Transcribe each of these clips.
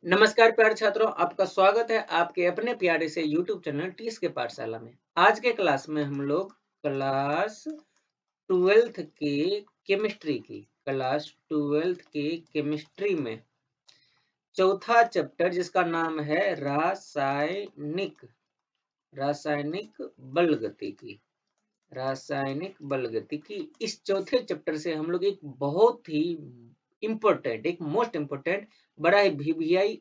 नमस्कार प्यारे छात्रों, आपका स्वागत है आपके अपने प्यारे से YouTube चैनल टीएस के पाठशाला में। आज के क्लास में हम लोग क्लास 12th की केमिस्ट्री में चौथा चैप्टर जिसका नाम है रासायनिक बलगतिकी। इस चौथे चैप्टर से हम लोग एक बहुत ही मोस्ट इम्पोर्टेंट बड़ा ही वीवीआई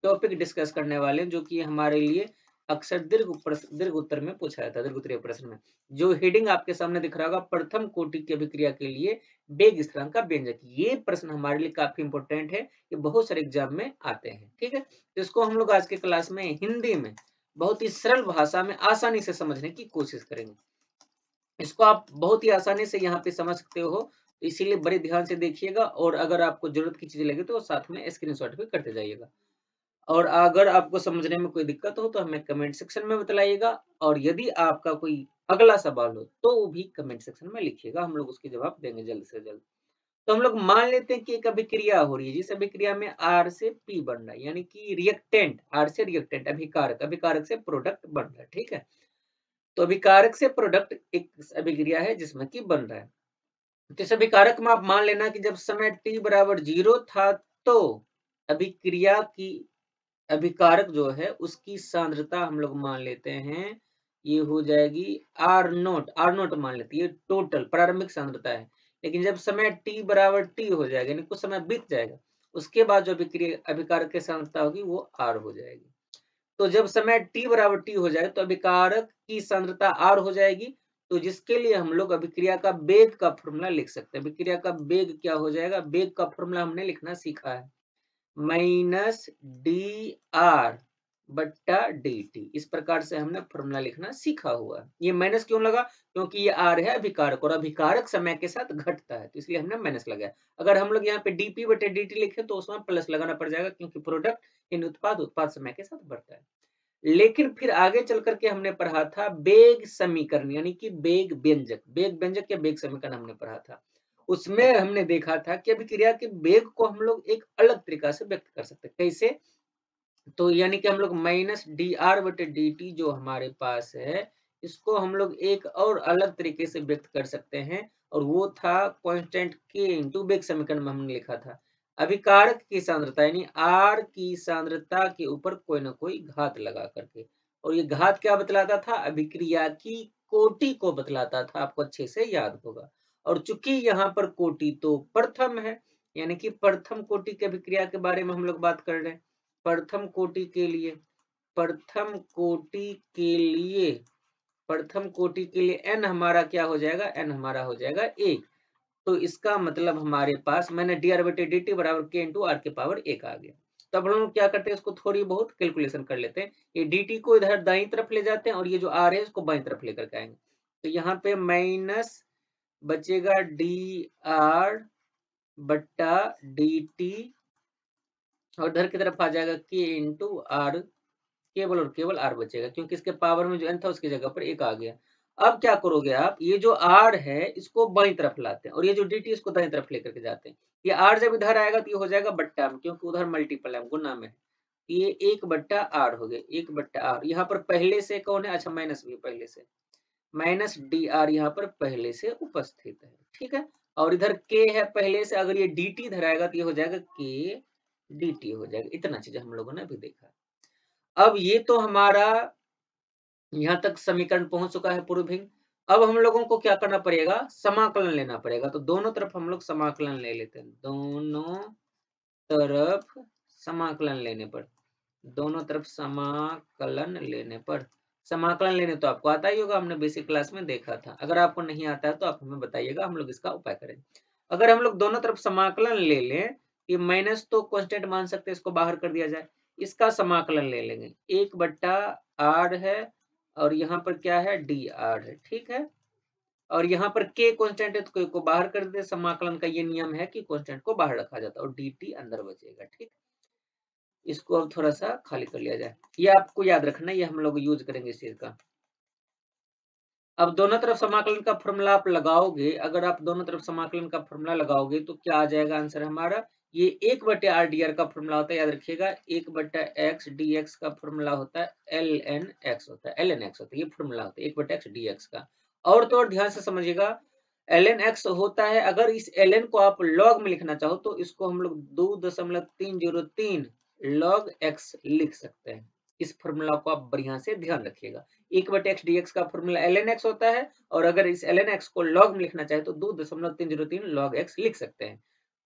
टॉपिक डिस्कस करने वाले हैं, जो कि हमारे लिए अक्सर दीर्घ उत्तर में पूछा जाता है, दीर्घ उत्तरीय प्रश्न में। जो हेडिंग आपके सामने दिख रहा होगा, प्रथम कोटि की अभिक्रिया के लिए वेग स्थिरांक का व्यंजक। ये प्रश्न हमारे लिए काफी इंपॉर्टेंट है, ये बहुत सारे एग्जाम में आते हैं। ठीक है, तो इसको हम लोग आज के क्लास में हिंदी में बहुत ही सरल भाषा में आसानी से समझने की कोशिश करेंगे। इसको आप बहुत ही आसानी से यहाँ पे समझ सकते हो, तो इसीलिए बड़े ध्यान से देखिएगा, और अगर आपको जरूरत की चीजें लगे तो साथ में स्क्रीनशॉट भी करते जाइएगा। और अगर आपको समझने में कोई दिक्कत हो तो हमें कमेंट सेक्शन में बतलाइएगा, और यदि आपका कोई अगला सवाल हो तो वो भी कमेंट सेक्शन में लिखिएगा, हम लोग उसके जवाब देंगे जल्द से जल्द। तो हम लोग मान लेते हैं कि एक अभिक्रिया हो रही है, जिस अभिक्रिया में R से P बन रहा है, यानी कि रिएक्टेंट, R से रिएक्टेंट, अभिकारक से प्रोडक्ट बन रहा है। ठीक है, तो अभिकारक से प्रोडक्ट एक अभिक्रिया है जिसमें कि बन रहा है। तो इस अभिकारक में आप मान लेना कि जब समय t बराबर 0 था तो अभिक्रिया की अभिकारक जो है उसकी सांद्रता हम लोग मान लेते हैं, ये हो जाएगी R0 मान लेते हैं, ये टोटल प्रारंभिक सांद्रता है। लेकिन जब समय t बराबर t हो जाएगा, यानी कुछ समय बीत जाएगा, उसके बाद जो अभिक्रिया अभिकारक की सांद्रता होगी वो R हो जाएगी। तो जब समय t बराबर t हो जाए तो अभिकारक की सांद्रता R हो जाएगी, तो जिसके लिए हम लोग अभिक्रिया का वेग का फॉर्मूला लिख सकते हैं। अभिक्रिया का वेग क्या हो जाएगा, वेग का फॉर्मूला हमने लिखना सीखा है, माइनस डी आर बट्टा डी टी। इस प्रकार से हमने फॉर्मूला लिखना सीखा हुआ है। ये माइनस क्यों लगा, क्योंकि ये आर है अभिकारक, और अभिकारक समय के साथ घटता है, तो इसलिए हमने माइनस लगाया। अगर हम लोग यहाँ पे डीपी बटे डी टी लिखे तो उसमें प्लस लगाना पड़ जाएगा, क्योंकि प्रोडक्ट इन उत्पाद समय के साथ बढ़ता है। लेकिन फिर आगे चल करके हमने पढ़ा था वेग समीकरण, यानी कि वेग व्यंजक या वेग समीकरण हमने पढ़ा था। उसमें हमने देखा था कि अभिक्रिया के वेग को हम लोग एक अलग तरीका से व्यक्त कर सकते हैं। कैसे, तो यानी कि हम लोग माइनस डी आर बटे डी टी जो हमारे पास है, इसको हम लोग एक और अलग तरीके से व्यक्त कर सकते हैं, और वो था कांस्टेंट के इंटू वेग समीकरण में हमने लिखा था अभिकारक की सांद्रता, यानी आर की सांद्रता के ऊपर कोई ना कोई घात लगा करके। और ये घात क्या बतलाता था, अभिक्रिया की कोटि को बतलाता था, आपको अच्छे से याद होगा। और चूंकि यहाँ पर कोटि तो प्रथम है, यानी कि प्रथम कोटि की अभिक्रिया के बारे में हम लोग बात कर रहे हैं। प्रथम कोटि के लिए n हमारा क्या हो जाएगा, n हमारा हो जाएगा 1। तो इसका मतलब हमारे पास मैंने डी आर बटे डी टी बराबर के इंटू आर के पावर 1 आ गया। तब हम लोग क्या करते हैं, इसको थोड़ी बहुत कैलकुलेशन कर लेते हैं। ये डी टी को इधर दाईं तरफ ले जाते हैं, और ये जो आर है इसको बाईं तरफ लेकर के आएंगे। तो यहाँ पे माइनस बचेगा डी आर बट्टा डी टी, और इधर की तरफ आ जाएगा के इंटू आर, केवल और केवल आर बचेगा, क्योंकि इसके पावर में जो n था उसकी जगह पर 1 आ गया। अब क्या करोगे आप, ये जो r है इसको बाईं तरफ लाते हैं, और ये जो dt इसको दाईं तरफ लेकर के जाते हैं। ये r जब इधर आएगा तो ये हो जाएगा बट्टा में, क्योंकि उधर मल्टीपल है, गुना में है। ये 1 बट्टा आर हो गया, 1 बट्टा आर। यहाँ पर पहले से कौन है, अच्छा माइनस भी पहले से, माइनस डी आर यहाँ पर पहले से उपस्थित है। ठीक है, और इधर k है पहले से, अगर ये dt इधर आएगा तो ये हो जाएगा k dt हो जाएगा। इतना चीज हम लोगों ने अभी देखा। अब ये तो हमारा यहाँ तक समीकरण पहुंच चुका है पूर्व भिन्न। अब हम लोगों को क्या करना पड़ेगा, समाकलन लेना पड़ेगा। तो दोनों तरफ हम लोग समाकलन ले लेते हैं, दोनों तरफ समाकलन लेने पर, समाकलन लेने तो आपको आता ही होगा, हमने बेसिक क्लास में देखा था। अगर आपको नहीं आता है तो आप हमें बताइएगा, हम लोग इसका उपाय करेंगे। अगर हम लोग दोनों तरफ समाकलन ले लें, ये माइनस तो कांस्टेंट मान सकते हैं, इसको बाहर कर दिया जाए। इसका समाकलन ले लेंगे, 1 बट्टा आर है, और यहाँ पर क्या है, डी आर है। ठीक है, और यहाँ पर के कांस्टेंट है तो के को बाहर कर दे। समाकलन का ये नियम है कि कांस्टेंट को बाहर रखा जाता है और डी टी अंदर बचेगा। ठीक, इसको अब थोड़ा सा खाली कर लिया जाए, ये आपको याद रखना, ये हम लोग यूज करेंगे इस चीज का। अब दोनों तरफ समाकलन का फॉर्मूला आप लगाओगे, अगर आप दोनों तरफ समाकलन का फॉर्मूला लगाओगे तो क्या आ जाएगा आंसर हमारा, ये 1/r/dr का फॉर्मूला होता है, याद रखिएगा। 1/x dx का फॉर्मूला होता है ln x होता है, ln x होता है, ये फॉर्मूला होता है 1/x dx का। और तो और ध्यान से समझिएगा, ln x होता है, अगर इस ln को आप log में लिखना चाहो तो इसको हम लोग 2.303 log x लिख सकते हैं। इस फॉर्मूला को आप बढ़िया से ध्यान रखिएगा। 1/x dx का फॉर्मूला ln x होता है, और अगर इस ln x को log में लिखना चाहे तो 2.303 log x लिख सकते हैं।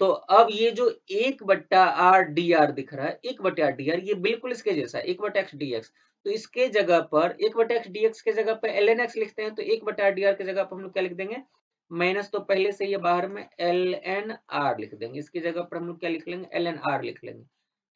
तो अब ये जो 1/r/dr दिख रहा है, 1/r/dr, ये बिल्कुल इसके जैसा है, 1/x dx। तो इसके जगह पर 1/x dx के जगह पर ln x लिखते हैं, तो 1/r/dr की जगह पर हम लोग क्या लिख देंगे, माइनस तो पहले से ये बाहर में ln r लिख देंगे, इसकी जगह पर हम लोग क्या लिख लेंगे, ln r लिख लेंगे,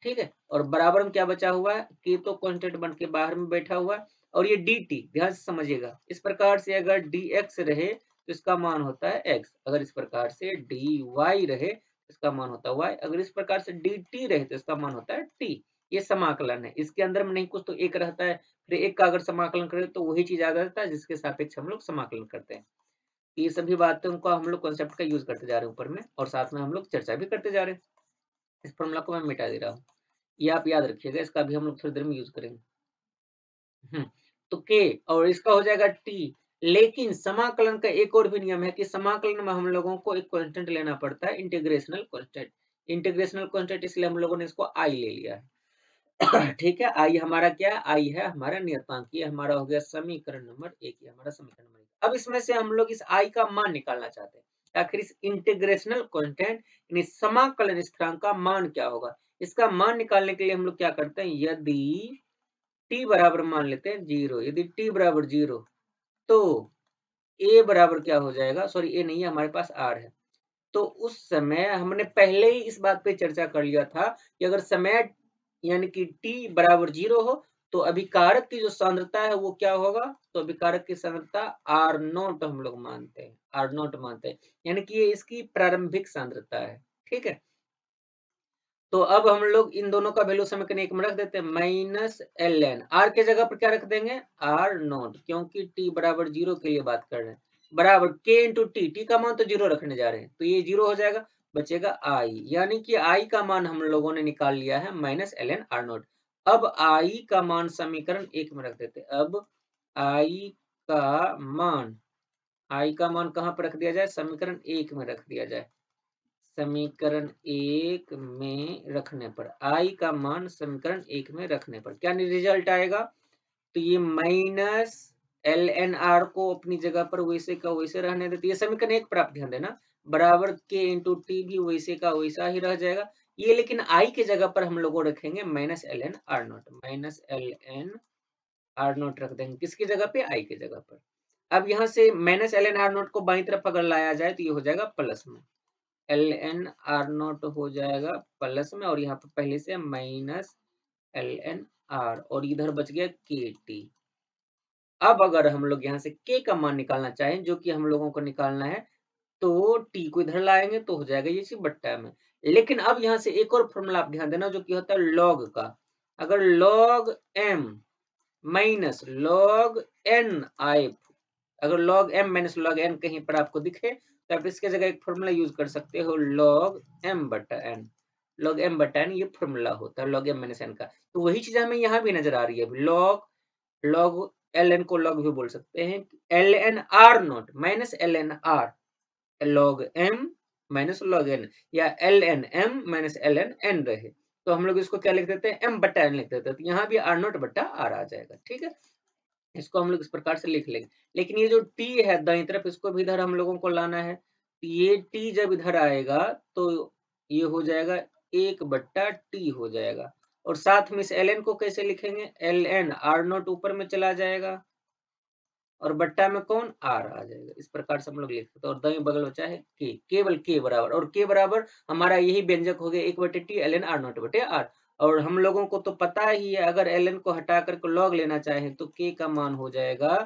ठीक है। और बराबर में क्या बचा हुआ है, k तो कांस्टेंट बन के बाहर में बैठा हुआ है, और ये dt, ध्यान से समझिएगा, इस प्रकार से अगर dx रहे तो इसका मान होता है x, अगर इस प्रकार से dy रहे इसका मान होता है y, अगर इस प्रकार से dt रहे तो इसका मान होता है t। ये समाकलन है, इसके अंदर में नहीं कुछ तो एक रहता है, फिर एक का अगर समाकलन करें तो वही चीज आ जाता है जिसके सापेक्ष हम लोग समाकलन करते हैं। ये सभी बातों को हम लोग कॉन्सेप्ट का यूज करते जा रहे हैं ऊपर में, और साथ में हम लोग चर्चा भी करते जा रहे हैं। इस फॉर्मूला को मैं मिटा दे रहा हूँ, ये आप याद रखिएगा, इसका भी हम लोग थोड़ी देर में यूज करेंगे। तो k और इसका हो जाएगा t। लेकिन समाकलन का एक और भी नियम है कि समाकलन में हम लोगों को एक कांस्टेंट लेना पड़ता है, इंटीग्रेशनल कांस्टेंट। इंटीग्रेशनल कांस्टेंट इसलिए हम लोगों ने इसको i ले लिया है। ठीक है, i हमारा क्या है, i है हमारा नियतांक, ये हमारा हो गया समीकरण नंबर 1, ये हमारा समीकरण नंबर 1। अब इसमें से हम लोग इस i का मान निकालना चाहते हैं, आखिर इस इंटीग्रेशनल कांस्टेंट यानी समाकलन स्थिरांक का मान क्या होगा। इसका मान निकालने के लिए हम लोग क्या करते हैं, यदि t बराबर मान लेते हैं 0, यदि t बराबर 0 तो a बराबर क्या हो जाएगा, सॉरी a नहीं है हमारे पास r है, तो उस समय हमने पहले ही इस बात पे चर्चा कर लिया था कि अगर समय यानी कि t बराबर 0 हो तो अभिकारक की जो सांद्रता है वो क्या होगा, तो अभिकारक की सांद्रता r0 हम लोग मानते हैं, r0 मानते हैं, यानी कि ये इसकी प्रारंभिक सांद्रता है। ठीक है, तो अब हम लोग इन दोनों का वैल्यू समीकरण 1 में रख देते हैं, माइनस ln r के जगह पर क्या रख देंगे, r0, क्योंकि t बराबर 0 के लिए बात कर रहे हैं, बराबर k इंटू t का मान तो 0 रखने जा रहे हैं, तो ये 0 हो जाएगा, बचेगा i, यानी कि i का मान हम लोगों ने निकाल लिया है माइनस ln r0। अब i का मान समीकरण 1 में रख देते हैं। अब i का मान, i का मान कहाँ पर रख दिया जाए, समीकरण 1 में रख दिया जाए। समीकरण 1 में रखने पर i का मान समीकरण 1 में रखने पर क्या रिजल्ट आएगा, तो ये माइनस ln r को अपनी जगह पर वैसे का वैसे रहने देते, ये समीकरण 1 पर आप ध्यान देना, बराबर k इंटू टी भी वैसे का वैसा ही रह जाएगा। ये लेकिन i के जगह पर हम लोग रखेंगे minus ln r0, minus ln r0 रख देंगे किसकी जगह पे, i के जगह पर। अब यहाँ से माइनस ln r0 को बाईं तरफ अगर लाया जाए तो ये हो जाएगा प्लस में, ln r0 हो जाएगा प्लस में, और यहाँ पर पहले से माइनस ln r, और इधर बच गया kt। अब अगर हम लोग यहाँ से k का मान निकालना चाहें, जो कि हम लोगों को निकालना है, तो t को इधर लाएंगे तो हो जाएगा ये इसी बट्टा में। लेकिन अब यहाँ से एक और फॉर्मूला आप ध्यान देना, जो कि होता है log का। अगर log m minus log n आए, अगर log m minus log n कहीं पर आपको दिखे तो आप इसके जगह एक फॉर्मूला यूज कर सकते हो, log m बटा n। log m बटा n ये फॉर्मूला होता है log m माइनस n का। तो वही चीज हमें यहाँ भी नजर आ रही है, log ln को log भी बोल सकते हैं, ln r0 minus ln r, log m minus log n, या ln m minus ln n रहे तो हम लोग इसको क्या लिख देते हैं, m बटा n लिख देते हैं, तो यहाँ भी r0 बटा r आ जाएगा। ठीक है, इसको हम लोग इस प्रकार से लिख लेंगे। लेकिन ये जो t है दाईं तरफ, इसको भी इधर हम लोगों को लाना है, ये t जब इधर आएगा तो ये हो जाएगा 1/t हो जाएगा, और साथ में इस ln को कैसे लिखेंगे, ln r0 ऊपर में चला जाएगा और बट्टा में कौन, r आ जाएगा। इस प्रकार से हम लोग लिख सकते हैं, और दाईं बगल बचा है k, केवल k बराबर, और k बराबर हमारा यही व्यंजक हो गया 1/t ln r0 बटे r। और हम लोगों को तो पता ही है, अगर ln को हटा करके log लेना चाहे तो k का मान हो जाएगा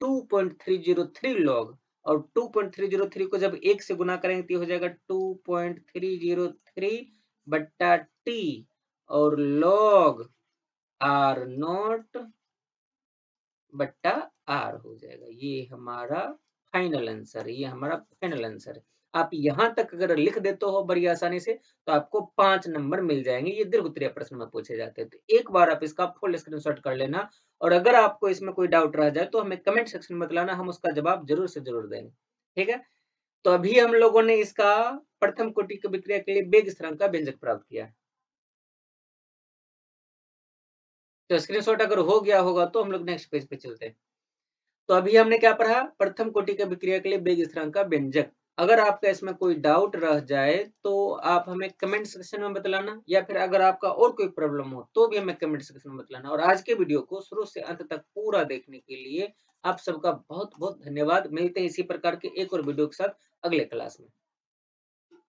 2.303 log, और 2.303 को जब 1 से गुना करेंगे तो हो जाएगा 2.303 बट्टा t, और log r0 बट्टा r हो जाएगा। ये हमारा फाइनल आंसर है, ये हमारा फाइनल आंसर है। आप यहाँ तक अगर लिख देते हो बड़ी आसानी से तो आपको 5 नंबर मिल जाएँगे। ये दीर्घ उत्तरीय प्रश्न में पूछे जाते हैं। तो एक बार आप इसका फुल स्क्रीनशॉट कर लेना और अगर आपको इसमें कोई डाउट रह जाए तो हमें कमेंट सेक्शन में बताना, हम उसका जवाब ज़रूर से ज़रूर देंगे। ठीक है? तो अभी हम लोगों ने इसका प्रथम कोटि की अभिक्रिया के लिए वेग स्थिरांक का व्यंजक प्राप्त किया है। तो स्क्रीनशॉट अगर हो गया होगा तो हम लोग नेक्स्ट पेज पे चलते हैं। तो अभी हमने क्या पढ़ा? प्रथम कोटि की अभिक्रिया के लिए वेग स्थिरांक का व्यंजक। अगर आपका इसमें कोई डाउट रह जाए तो आप हमें कमेंट सेक्शन में बतलाना, या फिर अगर आपका और कोई प्रॉब्लम हो तो भी हमें कमेंट सेक्शन में बतलाना। और आज के वीडियो को शुरू से अंत तक पूरा देखने के लिए आप सबका बहुत बहुत धन्यवाद। मिलते हैं इसी प्रकार के एक और वीडियो के साथ अगले क्लास में।